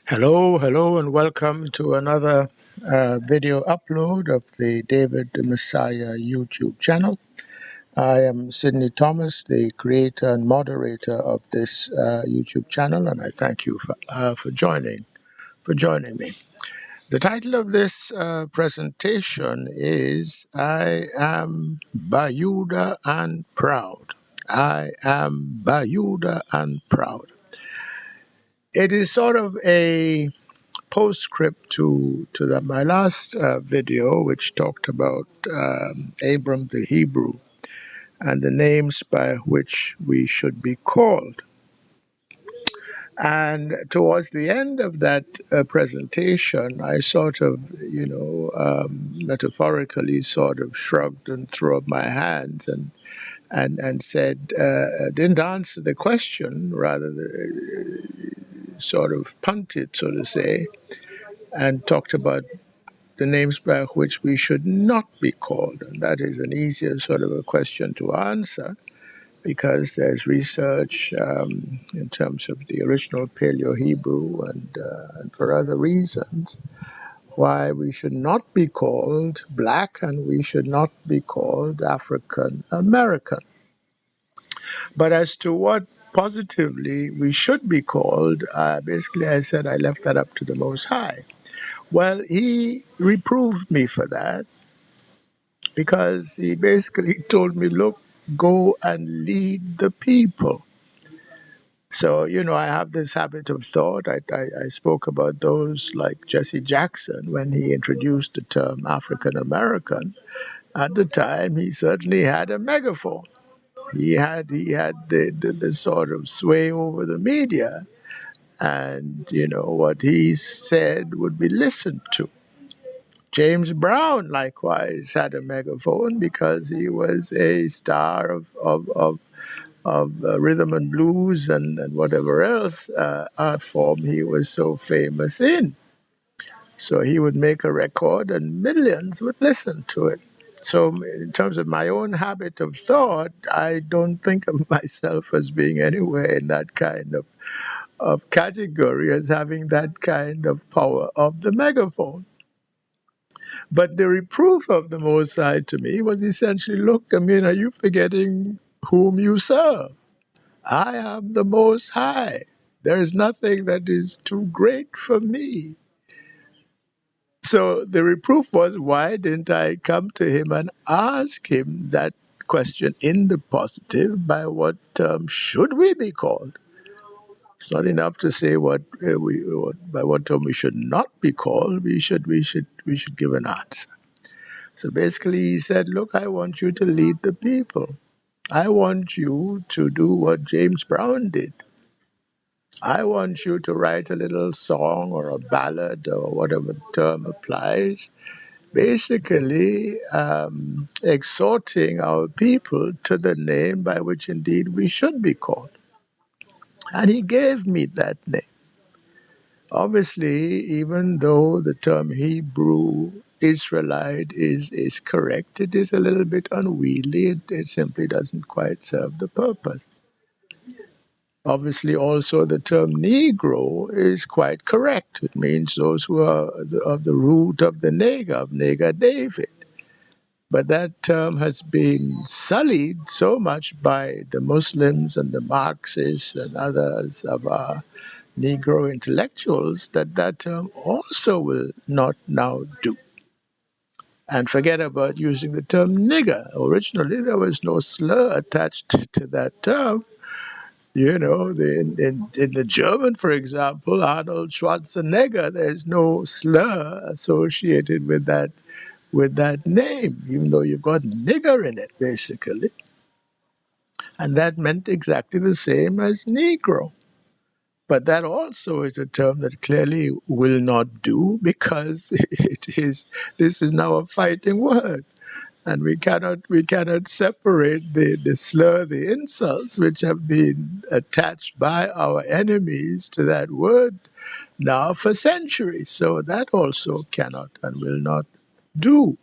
Hello, and welcome to another video upload of the David the Messiah YouTube channel. I am Sidney Thomas, the creator and moderator of this YouTube channel, and I thank you for joining me. The title of this presentation is "I am BaYuda and proud." I am BaYuda and proud. It is sort of a postscript to my last video, which talked about Abram the Hebrew and the names by which we should be called. And towards the end of that presentation, I sort of, metaphorically sort of shrugged and threw up my hands and said, didn't answer the question, rather sort of punted, so to say, and talked about the names by which we should not be called. And that is an easier sort of a question to answer because there's research in terms of the original Paleo Hebrew and for other reasons why we should not be called black and we should not be called African American. But as to what positively we should be called, basically I said I left that up to the Most High. Well, he reproved me for that because he basically told me, look, go and lead the people. So, I have this habit of thought. I spoke about those like Jesse Jackson when he introduced the term African American. At the time, he certainly had a megaphone. He had the sort of sway over the media, and what he said would be listened to. James Brown likewise had a megaphone because he was a star of rhythm and blues and whatever else art form he was so famous in. So he would make a record and millions would listen to it. So in terms of my own habit of thought, I don't think of myself as being anywhere in that kind of category as having that kind of power of the megaphone. But the reproof of the Most High to me was essentially, look, are you forgetting whom you serve? I am the Most High. There is nothing that is too great for me. So the reproof was, why didn't I come to him and ask him that question in the positive, by what term should we be called? It's not enough to say by what term we should not be called. We should give an answer. So basically, he said, look, I want you to lead the people. I want you to do what James Brown did. I want you to write a little song or a ballad or whatever term applies, basically exhorting our people to the name by which indeed we should be called. And he gave me that name. Obviously, even though the term Hebrew Israelite is correct, it is a little bit unwieldy. It simply doesn't quite serve the purpose. Obviously, also the term Negro is quite correct. It means those who are of the root of the Neger David. But that term has been sullied so much by the Muslims and the Marxists and others of our Negro intellectuals that term also will not now do. And forget about using the term nigger. Originally, there was no slur attached to that term. In the German, for example, Arnold Schwarzenegger, there's no slur associated with that name, even though you've got nigger in it, basically. And that meant exactly the same as Negro. But that also is a term that clearly will not do because this is now a fighting word. And we cannot separate the slur, the insults which have been attached by our enemies to that word now for centuries. So that also cannot and will not do.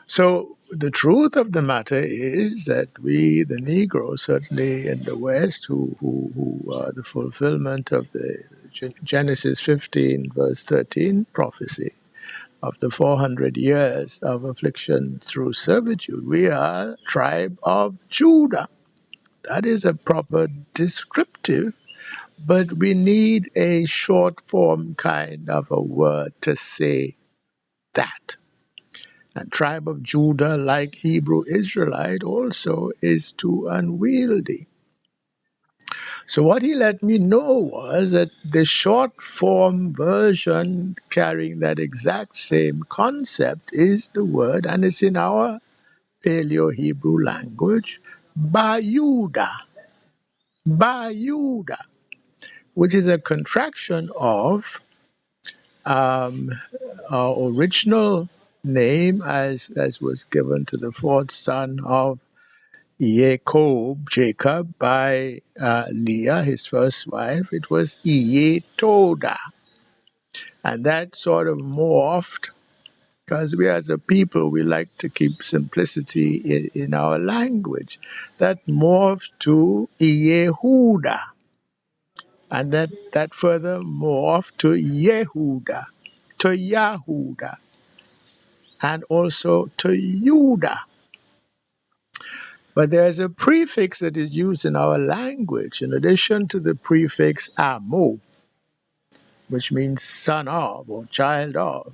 So the truth of the matter is that we, the Negroes, certainly in the West, who are the fulfillment of the Genesis 15, verse 13 prophecy of the 400 years of affliction through servitude, we are tribe of Judah. That is a proper descriptive, but we need a short form kind of a word to say that. And tribe of Judah, like Hebrew Israelite, also is too unwieldy. So what he let me know was that the short form version carrying that exact same concept is the word, and it's in our Paleo-Hebrew language, BaYuda. BaYuda, which is a contraction of um, our original name as was given to the fourth son of Jacob, by Leah, his first wife. It was Toda. And that sort of morphed, because we as a people, we like to keep simplicity in our language. That morphed to Yehuda. And that further morphed to Yehuda, to Yahuda, and also to Judah. But there's a prefix that is used in our language in addition to the prefix amo, which means son of or child of.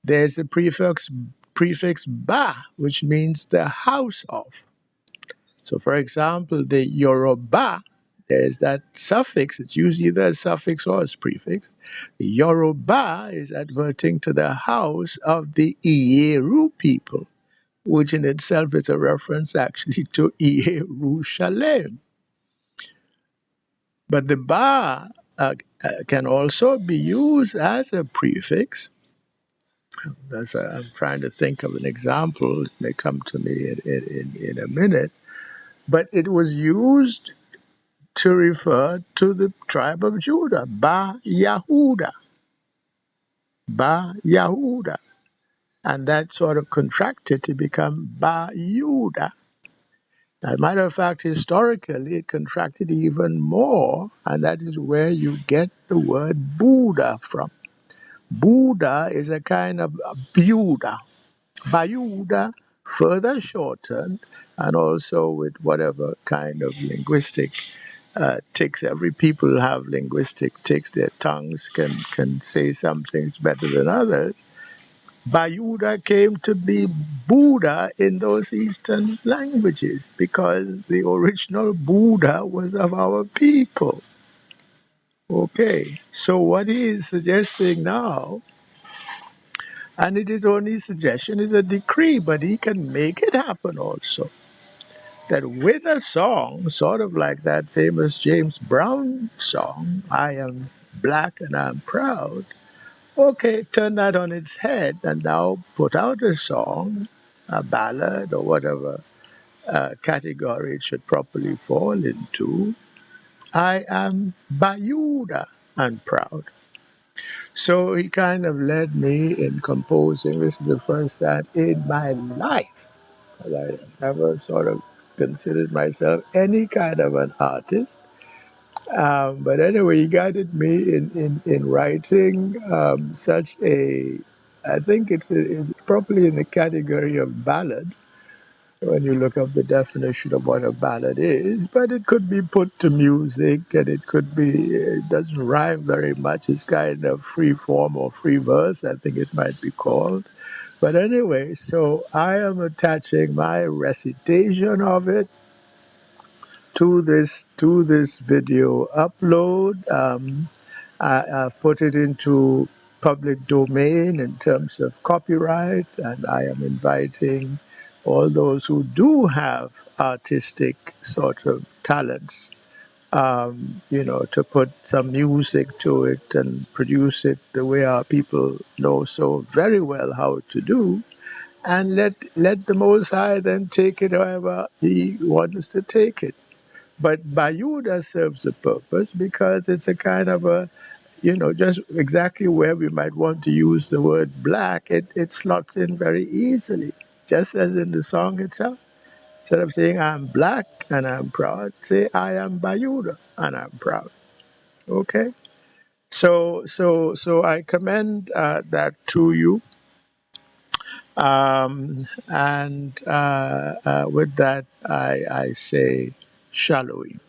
There's a prefix ba, which means the house of. So for example, the Yoruba, there's that suffix. It's used either as suffix or as prefix. Yoruba is adverting to the house of the Iyeru people, which in itself is a reference actually to Jerusalem. But the ba can also be used as a prefix. As I'm trying to think of an example, it may come to me in a minute. But it was used to refer to the tribe of Judah, Ba-Yahuda, Ba-Yahuda. And that sort of contracted to become Ba-Yuda. As a matter of fact, historically, it contracted even more, and that is where you get the word Buddha from. Buddha is a kind of Buddha. Ba-Yuda, further shortened, and also with whatever kind of linguistic tics. Every people have linguistic tics. Their tongues can say some things better than others. Ba-Yuda came to be Buddha in those Eastern languages because the original Buddha was of our people. Okay, so what he is suggesting now, and it is only suggestion, is a decree, but he can make it happen also. That with a song, sort of like that famous James Brown song, I am black and I'm proud. Okay, turn that on its head and now put out a song, a ballad, or whatever category it should properly fall into. I am BaYuda and proud. So he kind of led me in composing. This is the first time in my life that I ever sort of considered myself any kind of an artist. But anyway, he guided me in writing such a, I think it's probably in the category of ballad when you look up the definition of what a ballad is, but it could be put to music and it could be, it doesn't rhyme very much. It's kind of free form or free verse, I think it might be called. But anyway, so I am attaching my recitation of it to this video upload. I've put it into public domain in terms of copyright, and I am inviting all those who do have artistic sort of talents, to put some music to it and produce it the way our people know so very well how to do. And let the Most High then take it however He wants to take it. But Ba-Yuda serves a purpose because it's a kind of a, just exactly where we might want to use the word black, it slots in very easily. just as in the song itself. Instead of saying I'm black and I'm proud, say I am BaYuda and I'm proud. Okay. So I commend that to you. And with that, I say shalom.